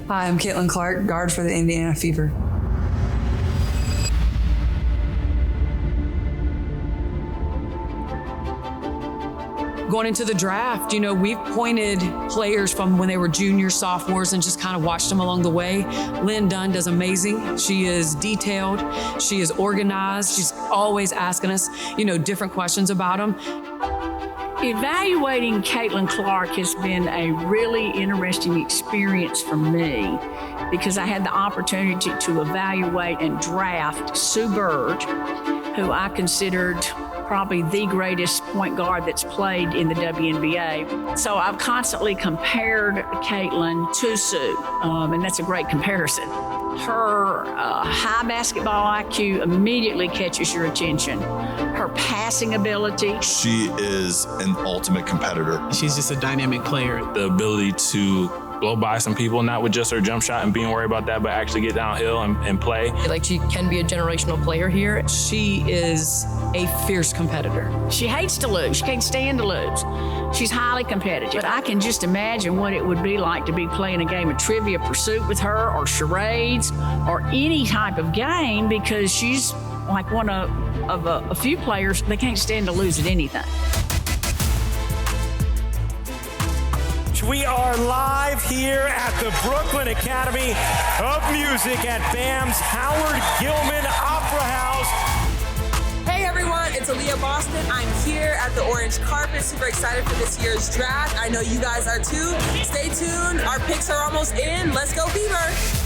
Hi, I'm Caitlin Clark, guard for the Indiana Fever. Going into the draft, we've pointed players from when they were juniors, sophomores, and just kind of watched them along the way. Lynn Dunn does amazing. She is detailed. She is organized. She's always asking us, different questions about them. Evaluating Caitlin Clark has been a really interesting experience for me because I had the opportunity to evaluate and draft Sue Bird, who I considered probably the greatest point guard that's played in the WNBA. So I've constantly compared Caitlin to Sue, and that's a great comparison. Her high basketball IQ immediately catches your attention. Her passing ability. She is an ultimate competitor. She's just a dynamic player. The ability to blow by some people, not with just her jump shot and being worried about that, but actually get downhill and play. Like, she can be a generational player here. She is a fierce competitor. She hates to lose. She can't stand to lose. She's highly competitive. But I can just imagine what it would be like to be playing a game of Trivia Pursuit with her, or charades, or any type of game, because she's like one of a few players, they can't stand to lose at anything. We are live here at the Brooklyn Academy of Music at BAM's Howard Gilman Opera House. Hey everyone, it's Aaliyah Boston. I'm here at the orange carpet, super excited for this year's draft. I know you guys are too. Stay tuned, our picks are almost in. Let's go Fever!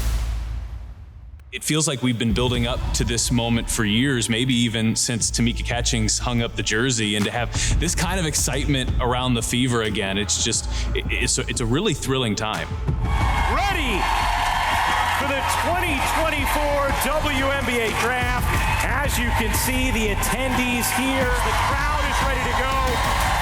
It feels like we've been building up to this moment for years, maybe even since Tamika Catchings hung up the jersey, and to have this kind of excitement around the Fever again, it's a really thrilling time. Ready for the 2024 WNBA Draft. As you can see, the attendees here, the crowd is ready to go.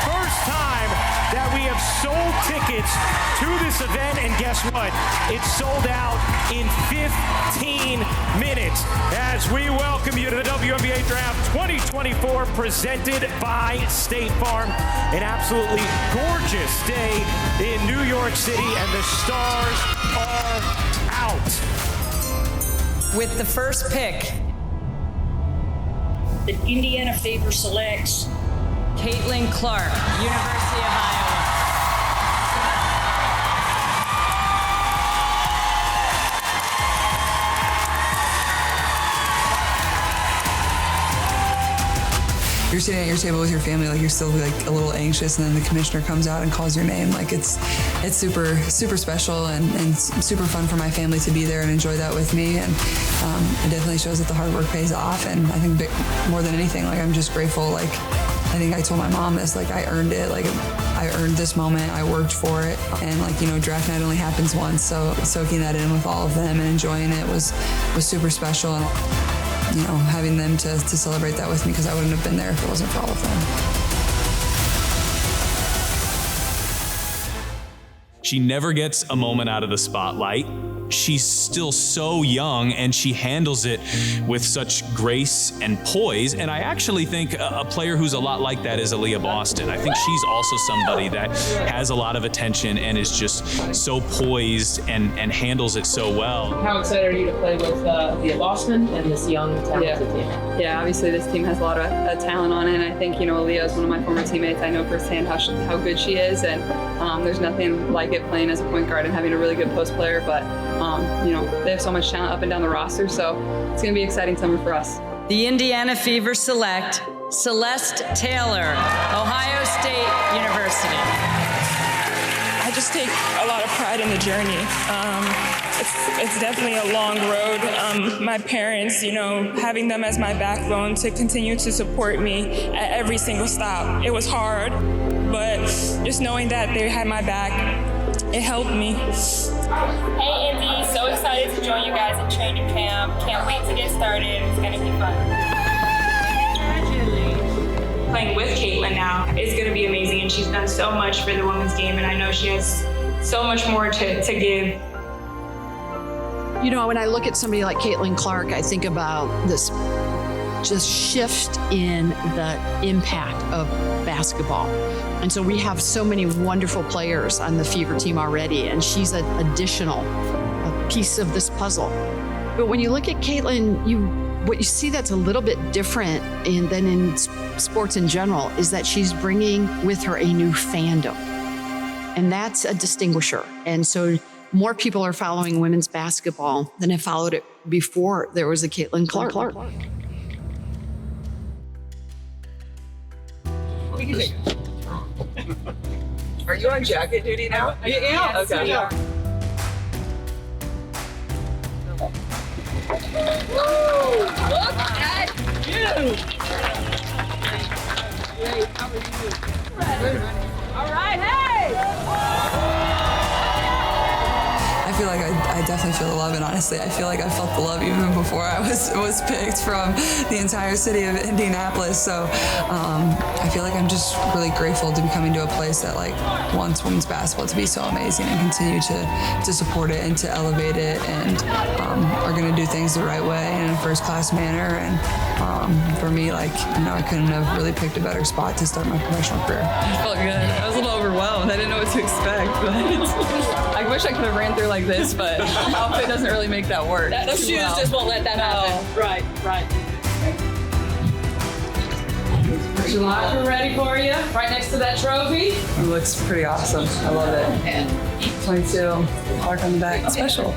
First time that we have sold tickets to this event, and guess what? It's sold out in 15 minutes as we welcome you to the WNBA Draft 2024 presented by State Farm. An absolutely gorgeous day in New York City, and the stars are out. With the first pick, The Indiana Fever selects Caitlin Clark, University of Iowa. You're sitting at your table with your family, like you're still like a little anxious, and then the commissioner comes out and calls your name. Like it's super special and super fun for my family to be there and enjoy that with me. And it definitely shows that the hard work pays off. And I think more than anything, like I'm just grateful. Like I think I told my mom this, like I earned it. Like I earned this moment. I worked for it. And like, draft night only happens once. So soaking that in with all of them and enjoying it was super special. And having them to celebrate that with me, because I wouldn't have been there if it wasn't for all of them. She never gets a moment out of the spotlight. She's still so young, and she handles it with such grace and poise. And I actually think a player who's a lot like that is Aaliyah Boston. I think she's also somebody that has a lot of attention and is just so poised and handles it so well. How excited are you to play with Aaliyah Boston and this young, talented team? Yeah, obviously this team has a lot of talent on it, and I think, Aaliyah is one of my former teammates. I know firsthand how good she is, and there's nothing like it playing as a point guard and having a really good post player, but they have so much talent up and down the roster, so it's going to be an exciting summer for us. The Indiana Fever select Celeste Taylor, Ohio State University. I just take a lot of pride in the journey. It's definitely a long road. My parents, having them as my backbone to continue to support me at every single stop. It was hard, but just knowing that they had my back, it helped me. Hey Indy, so excited to join you guys in training camp. Can't wait to get started. It's gonna be fun. Playing with Caitlin now is gonna be amazing, and she's done so much for the women's game, and I know she has so much more to give. When I look at somebody like Caitlin Clark, I think about this just shift in the impact of basketball. And so we have so many wonderful players on the Fever team already, and she's an additional piece of this puzzle. But when you look at Caitlin, what you see that's a little bit different than in sports in general is that she's bringing with her a new fandom. And that's a distinguisher. And so more people are following women's basketball than have followed it before there was a Caitlin Clark. Are you on jacket duty now? Yeah. Okay. Woo! Look at you! Great. How are you? All right, hey! I feel like I definitely feel the love, and honestly, I feel like I felt the love even before I was picked from the entire city of Indianapolis. So I feel like I'm just really grateful to be coming to a place that like wants women's basketball to be so amazing and continue to support it and to elevate it, and are going to do things the right way and in a first-class manner. And for me, like, I couldn't have really picked a better spot to start my professional career. It felt good. I was a little overwhelmed. I didn't know what to expect, but I wish I could have ran through like this, but the outfit doesn't really make that work. Those shoes just won't let that happen. Right. We're ready for you. Right next to that trophy. It looks pretty awesome. I love it. And 22, Clark on the back, special.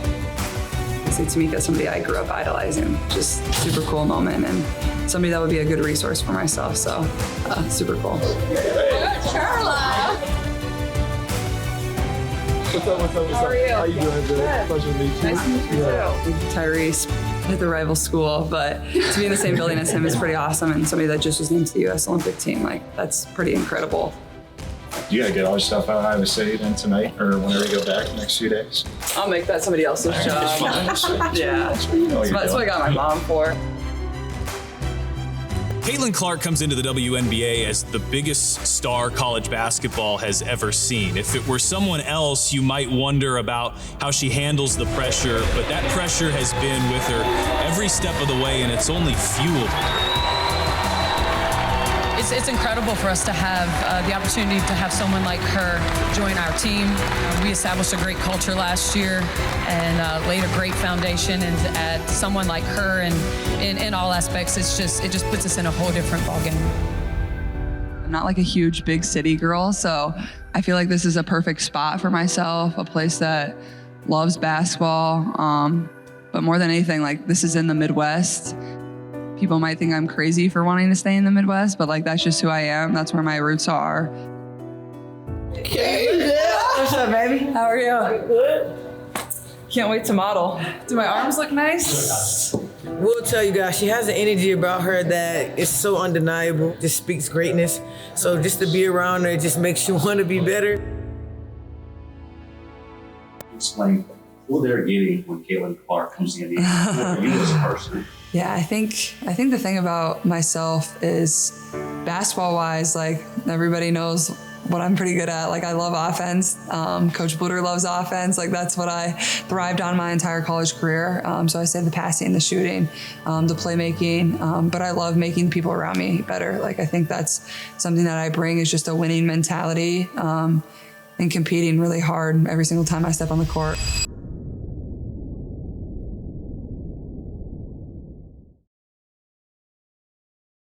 See Tamika, somebody I grew up idolizing, just super cool moment, and somebody that would be a good resource for myself. So super cool. Charla! What's up? How are you? How you doing? Good. Pleasure to meet you. Nice to meet you too. Tyrese at the rival school, but to be in the same building as him is pretty awesome, and somebody that just was named to the U.S. Olympic team, like, that's pretty incredible. You gotta get all your stuff out of Iowa State in tonight or whenever you go back the next few days. I'll make that somebody else's job. Yeah, that's what I got my mom for. Caitlin Clark comes into the WNBA as the biggest star college basketball has ever seen. If it were someone else, you might wonder about how she handles the pressure, but that pressure has been with her every step of the way, and it's only fueled her. It's incredible for us to have the opportunity to have someone like her join our team. We established a great culture last year and laid a great foundation, and to add someone like her and in all aspects, it just puts us in a whole different ballgame. I'm not like a huge big city girl, so I feel like this is a perfect spot for myself, a place that loves basketball, but more than anything, like, this is in the Midwest. People might think I'm crazy for wanting to stay in the Midwest, but like, that's just who I am. That's where my roots are. Hey, what's up, baby? How are you? Good. Can't wait to model. Do my arms look nice? We'll tell you guys, she has an energy about her that is so undeniable, just speaks greatness. So just to be around her just makes you want to be better. Explain who they're getting when Caitlin Clark comes in, you as a person. Yeah, I think the thing about myself is basketball-wise, like, everybody knows what I'm pretty good at. Like, I love offense. Coach Bluter loves offense. Like, that's what I thrived on my entire college career. So I say the passing, the shooting, the playmaking, but I love making people around me better. Like, I think that's something that I bring, is just a winning mentality and competing really hard every single time I step on the court.